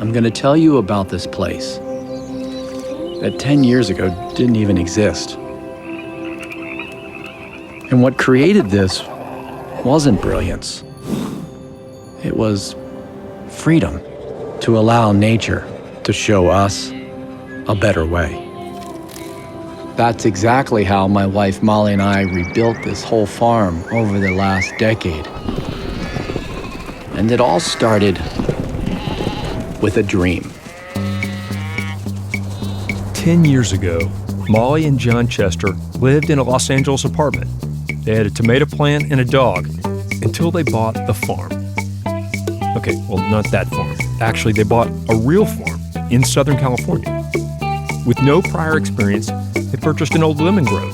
I'm going to tell you about this place that 10 years ago didn't even exist. And what created this wasn't brilliance. It was freedom to allow nature to show us a better way. That's exactly how my wife Molly and I rebuilt this whole farm over the last decade. And it all started with a dream. 10 years ago, Molly and John Chester lived in a Los Angeles apartment. They had a tomato plant and a dog until they bought the farm. Okay, well, not that farm. Actually, they bought a real farm in Southern California. With no prior experience, they purchased an old lemon grove.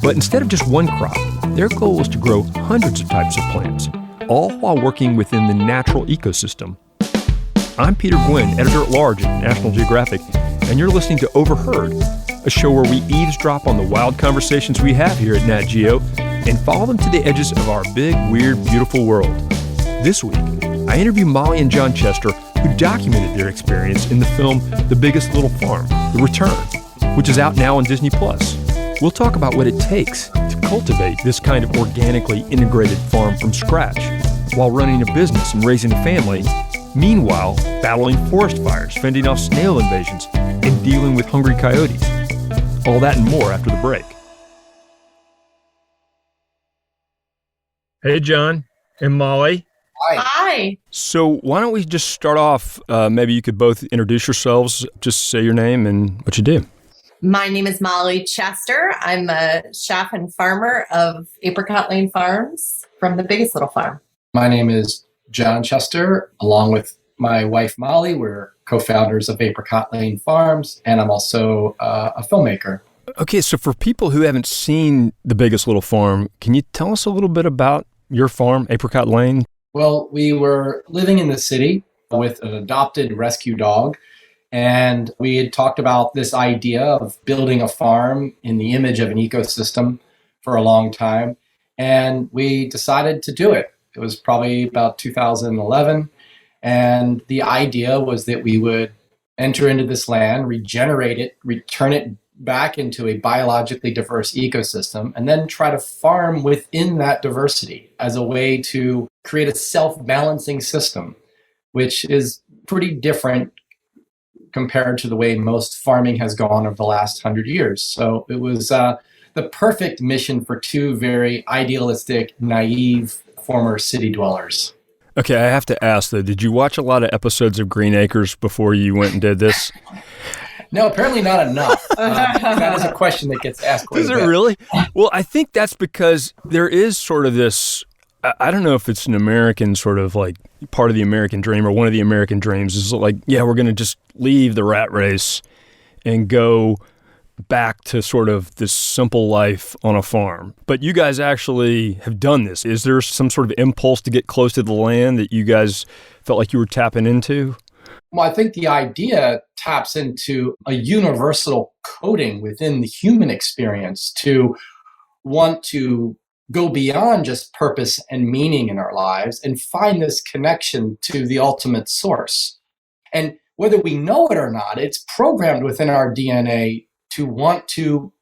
But instead of just one crop, their goal was to grow hundreds of types of plants, all while working within the natural ecosystem. I'm Peter Gwin, editor-at-large at National Geographic, and you're listening to Overheard, a show where we eavesdrop on the wild conversations we have here at Nat Geo and follow them to the edges of our big, weird, beautiful world. This week, I interview Molly and John Chester, who documented their experience in the film The Biggest Little Farm, The Return, which is out now on Disney+. We'll talk about what it takes to cultivate this kind of organically integrated farm from scratch while running a business and raising a family, meanwhile battling forest fires, fending off snail invasions, and dealing with hungry coyotes. All that and more after the break. Hey, John and Molly. Hi. So why don't we just start off, maybe you could both introduce yourselves, just say your name and what you do. My name is Molly Chester. I'm a chef and farmer of Apricot Lane Farms from The Biggest Little Farm. My name is John Chester, along with my wife Molly. We're co-founders of Apricot Lane Farms, and I'm also a filmmaker. Okay, so for people who haven't seen The Biggest Little Farm, can you tell us a little bit about your farm, Apricot Lane? Well, we were living in the city with an adopted rescue dog, and we had talked about this idea of building a farm in the image of an ecosystem for a long time, and we decided to do it. It was probably about 2011, and the idea was that we would enter into this land, regenerate it, return it back into a biologically diverse ecosystem, and then try to farm within that diversity as a way to create a self-balancing system, which is pretty different compared to the way most farming has gone over the last 100 years. So it was the perfect mission for two very idealistic, naive former city dwellers. Okay, I have to ask though, did you watch a lot of episodes of Green Acres before you went and did this? No, apparently not enough. That is a question that gets asked quite a bit. Is it really? Well, I think that's because there is sort of this, I don't know if it's an American sort of like part of the American dream or one of the American dreams is like, yeah, we're going to just leave the rat race and go back to sort of this simple life on a farm. But you guys actually have done this. Is there some sort of impulse to get close to the land that you guys felt like you were tapping into? Well, I think the idea taps into a universal coding within the human experience to want to go beyond just purpose and meaning in our lives and find this connection to the ultimate source. And whether we know it or not, it's programmed within our DNA to want to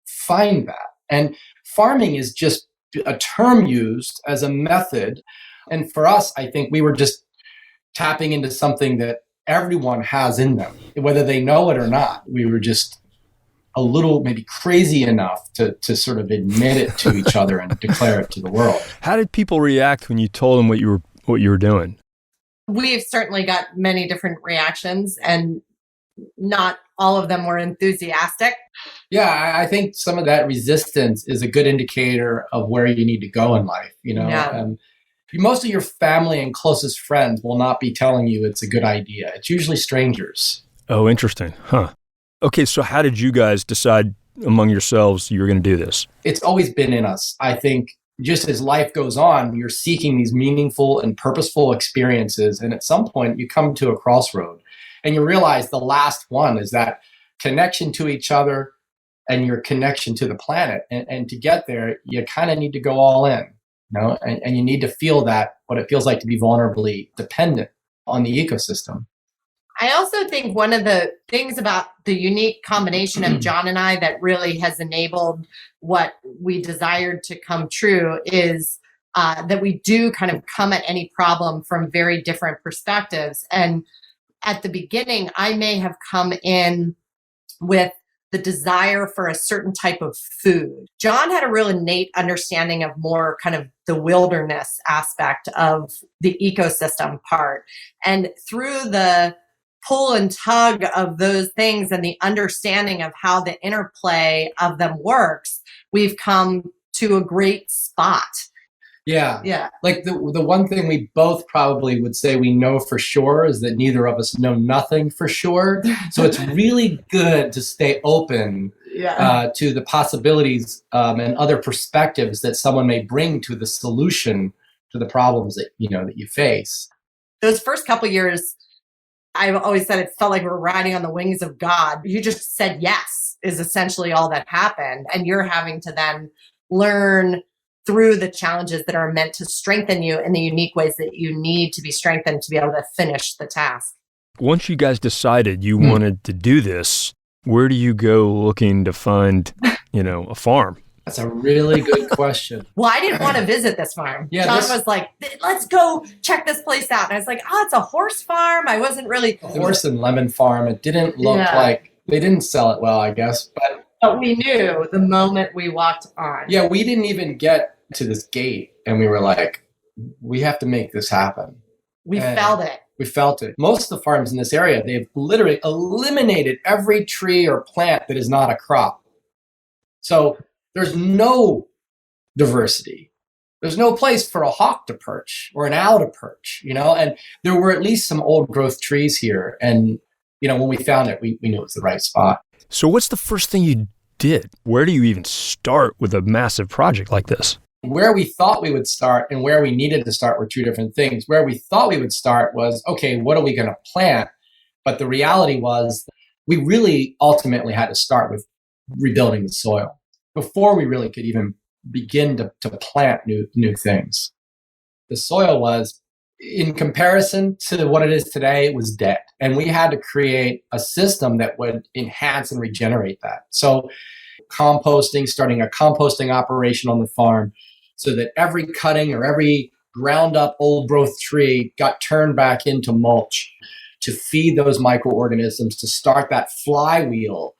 find that. And farming is just a term used as a method. And for us, I think we were just tapping into something that everyone has in them, whether they know it or not. We were just a little maybe crazy enough to sort of admit it to each other and declare it to the world. How did people react when you told them what you were doing? We've certainly got many different reactions, and not all of them were enthusiastic. Yeah, I think some of that resistance is a good indicator of where you need to go in life. Yeah. Most of your family and closest friends will not be telling you it's a good idea. It's usually strangers. Oh, interesting. Huh. Okay, so how did you guys decide among yourselves you were going to do this? It's always been in us. I think just as life goes on, you're seeking these meaningful and purposeful experiences. And at some point, you come to a crossroad and you realize the last one is that connection to each other and your connection to the planet. And to get there, you kind of need to go all in. And you need to feel that, what it feels like to be vulnerably dependent on the ecosystem. I also think one of the things about the unique combination of John and I that really has enabled what we desired to come true is that we do kind of come at any problem from very different perspectives. And at the beginning, I may have come in with the desire for a certain type of food. John had a real innate understanding of more kind of the wilderness aspect of the ecosystem part. And through the pull and tug of those things and the understanding of how the interplay of them works, we've come to a great spot. Yeah. Like the one thing we both probably would say we know for sure is that neither of us know nothing for sure. So it's really good to stay open to the possibilities and other perspectives that someone may bring to the solution to the problems that you face. Those first couple years, I've always said it felt like we were riding on the wings of God. You just said yes is essentially all that happened. And you're having to then learn through the challenges that are meant to strengthen you in the unique ways that you need to be strengthened to be able to finish the task. Once you guys decided you wanted to do this, where do you go looking to find, a farm? That's a really good question. Well, I didn't want to visit this farm. Yeah, John was like, let's go check this place out. And I was like, it's a horse farm. I wasn't really... A horse and lemon farm. It didn't look like... They didn't sell it well, I guess. But we knew the moment we walked on. Yeah, we didn't even get to this gate. And we were like, we have to make this happen. We felt it. We felt it. Most of the farms in this area, they've literally eliminated every tree or plant that is not a crop. So there's no diversity. There's no place for a hawk to perch or an owl to perch, and there were at least some old growth trees here. And, when we found it, we knew it was the right spot. So what's the first thing you did? Where do you even start with a massive project like this? Where we thought we would start and where we needed to start were two different things. Where we thought we would start was, okay, what are we going to plant? But the reality was we really ultimately had to start with rebuilding the soil before we really could even begin to plant new things. The soil was, in comparison to what it is today, it was dead. And we had to create a system that would enhance and regenerate that. So composting, starting a composting operation on the farm so that every cutting or every ground up old growth tree got turned back into mulch to feed those microorganisms, to start that flywheel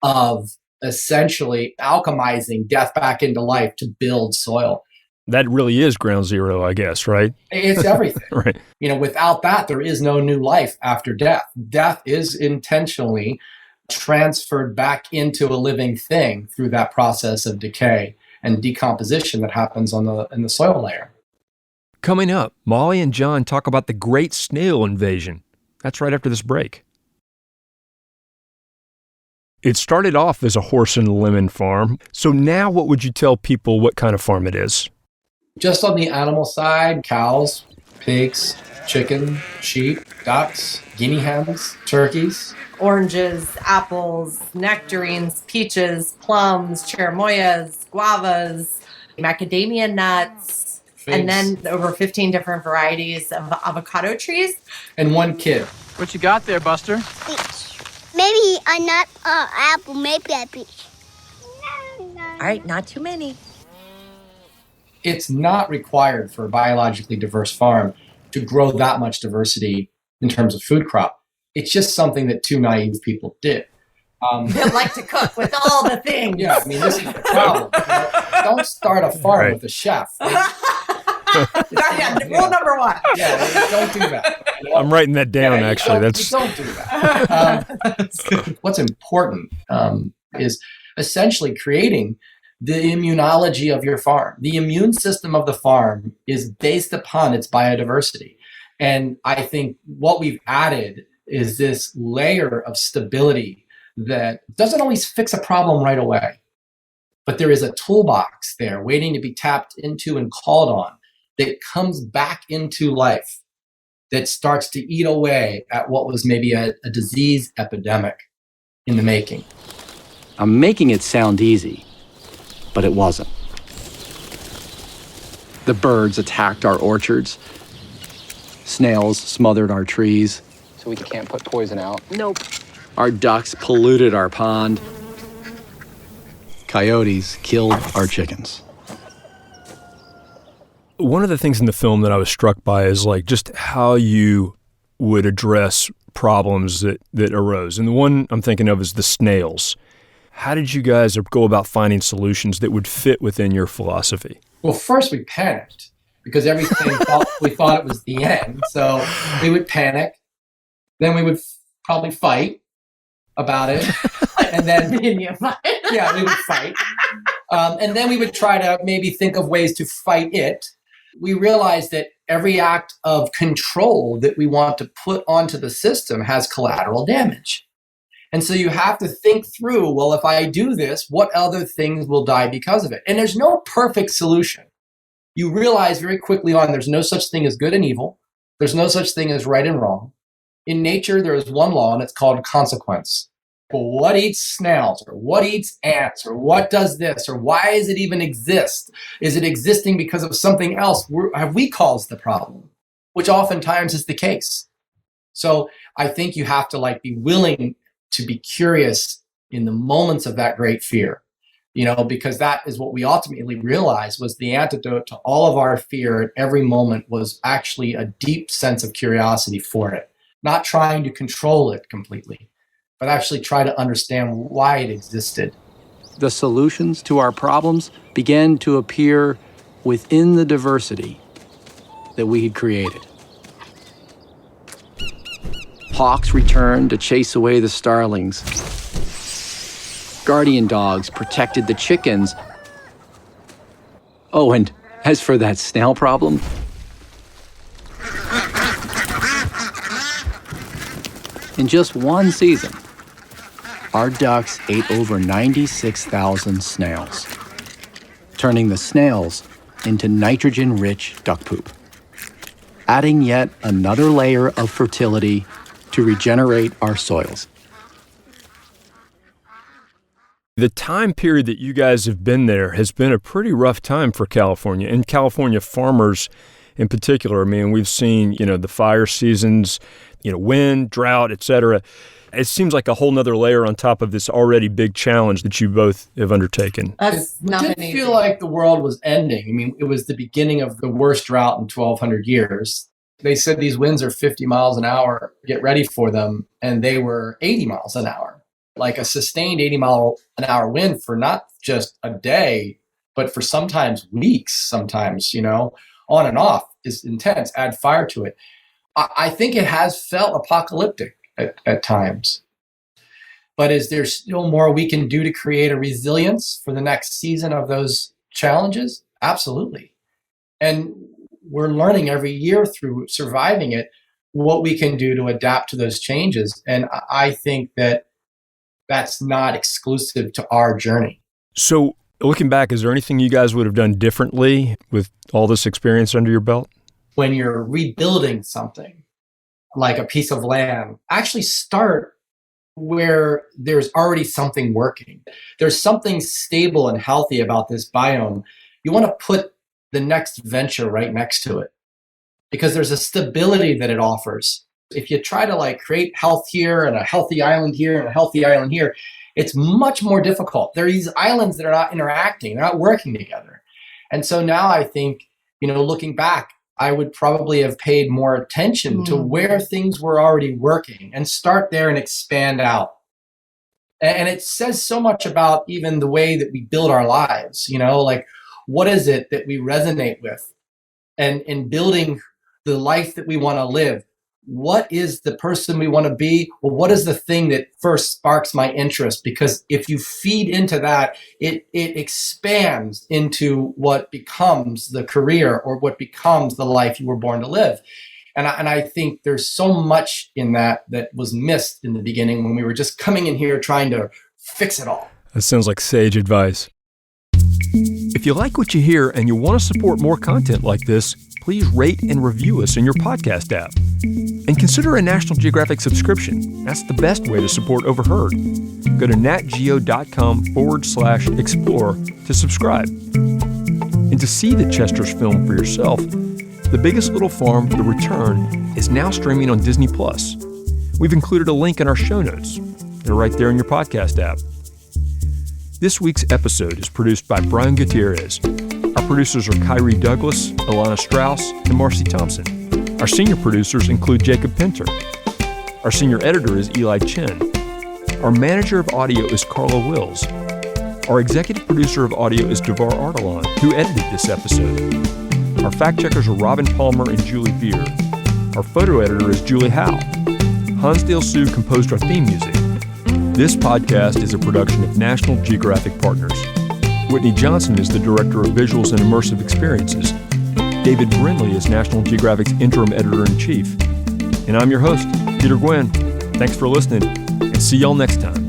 of essentially alchemizing death back into life to build soil. That really is ground zero, I guess, right? It's everything. Right. Without that, there is no new life after death. Death is intentionally transferred back into a living thing through that process of decay and decomposition that happens in the soil layer. Coming up, Molly and John talk about the great snail invasion. That's right after this break. It started off as a horse and lemon farm. So now what would you tell people what kind of farm it is? Just on the animal side, cows, pigs, chicken, sheep, ducks, guinea hens, turkeys. Oranges, apples, nectarines, peaches, plums, cherimoyas, guavas, macadamia nuts, Figs. And then over 15 different varieties of avocado trees. And one kid. What you got there, Buster? Peach. Maybe a nut, apple, maybe a peach. All right, not too many. It's not required for a biologically diverse farm to grow that much diversity in terms of food crop. It's just something that two naive people did. They like to cook with all the things. Yeah, this is the problem. Don't start a farm with a chef. Rule number one. Yeah, don't do that. I'm writing that down, actually. Don't do that. What's important is essentially creating the immunology of your farm. The immune system of the farm is based upon its biodiversity. And I think what we've added is this layer of stability that doesn't always fix a problem right away. But there is a toolbox there waiting to be tapped into and called on that comes back into life, that starts to eat away at what was maybe a disease epidemic in the making. I'm making it sound easy, but it wasn't. The birds attacked our orchards. Snails smothered our trees. so we can't put poison out. Nope. Our ducks polluted our pond. Coyotes killed our chickens. One of the things in the film that I was struck by is like just how you would address problems that arose. And the one I'm thinking of is the snails. How did you guys go about finding solutions that would fit within your philosophy? Well, first we panicked because we thought it was the end. So we would panic. Then we would probably fight about it. And then, yeah, we would fight. And then we would try to maybe think of ways to fight it. We realized that every act of control that we want to put onto the system has collateral damage. And so you have to think through, well, if I do this, what other things will die because of it? And there's no perfect solution. You realize very quickly on there's no such thing as good and evil. There's no such thing as right and wrong. In nature, there is one law, and it's called consequence. Well, what eats snails, or what eats ants, or what does this, or why does it even exist? Is it existing because of something else? Have we caused the problem? Which oftentimes is the case. So I think you have to be willing to be curious in the moments of that great fear, because that is what we ultimately realized was the antidote to all of our fear at every moment was actually a deep sense of curiosity for it, not trying to control it completely, but actually try to understand why it existed. The solutions to our problems began to appear within the diversity that we had created. Hawks returned to chase away the starlings. Guardian dogs protected the chickens. Oh, and as for that snail problem, in just one season, our ducks ate over 96,000 snails, turning the snails into nitrogen-rich duck poop, adding yet another layer of fertility to regenerate our soils. The time period that you guys have been there has been a pretty rough time for California, and California farmers in particular. I mean, we've seen, the fire seasons, wind, drought, etc. It seems like a whole nother layer on top of this already big challenge that you both have undertaken. It didn't feel like the world was ending. I mean, it was the beginning of the worst drought in 1,200 years. They said these winds are 50 miles an hour, get ready for them, and they were 80 miles an hour. Like a sustained 80 mile an hour wind for not just a day, but for sometimes weeks, sometimes, on and off is intense. Add fire to it. I think it has felt apocalyptic at times. But is there still more we can do to create a resilience for the next season of those challenges? Absolutely. And we're learning every year through surviving it what we can do to adapt to those changes. And I think that that's not exclusive to our journey. So looking back, is there anything you guys would have done differently with all this experience under your belt? When you're rebuilding something like a piece of land, actually start where there's already something working. There's something stable and healthy about this biome. You want to put the next venture right next to it because there's a stability that it offers. If you try to create health here and a healthy island here and a healthy island here, it's much more difficult. There are these islands that are not interacting, they're not working together. And so now I think, looking back, I would probably have paid more attention to where things were already working and start there and expand out. And it says so much about even the way that we build our lives, what is it that we resonate with? And in building the life that we want to live, what is the person we want to be? Well, what is the thing that first sparks my interest? Because if you feed into that, it expands into what becomes the career or what becomes the life you were born to live. And I think there's so much in that was missed in the beginning when we were just coming in here trying to fix it all. That sounds like sage advice. If you like what you hear and you want to support more content like this, please rate and review us in your podcast app. And consider a National Geographic subscription. That's the best way to support Overheard. Go to natgeo.com/explore to subscribe. And to see the Chester's film for yourself, The Biggest Little Farm: The Return is now streaming on Disney+. We've included a link in our show notes. They're right there in your podcast app. This week's episode is produced by Brian Gutierrez. Our producers are Kyrie Douglas, Alana Strauss, and Marcy Thompson. Our senior producers include Jacob Pinter. Our senior editor is Eli Chen. Our manager of audio is Carla Wills. Our executive producer of audio is Devar Ardalan, who edited this episode. Our fact checkers are Robin Palmer and Julie Beer. Our photo editor is Julie Howe. Hansdale Sue composed our theme music. This podcast is a production of National Geographic Partners. Whitney Johnson is the Director of Visuals and Immersive Experiences. David Brindley is National Geographic's Interim Editor-in-Chief. And I'm your host, Peter Gwin. Thanks for listening, and see y'all next time.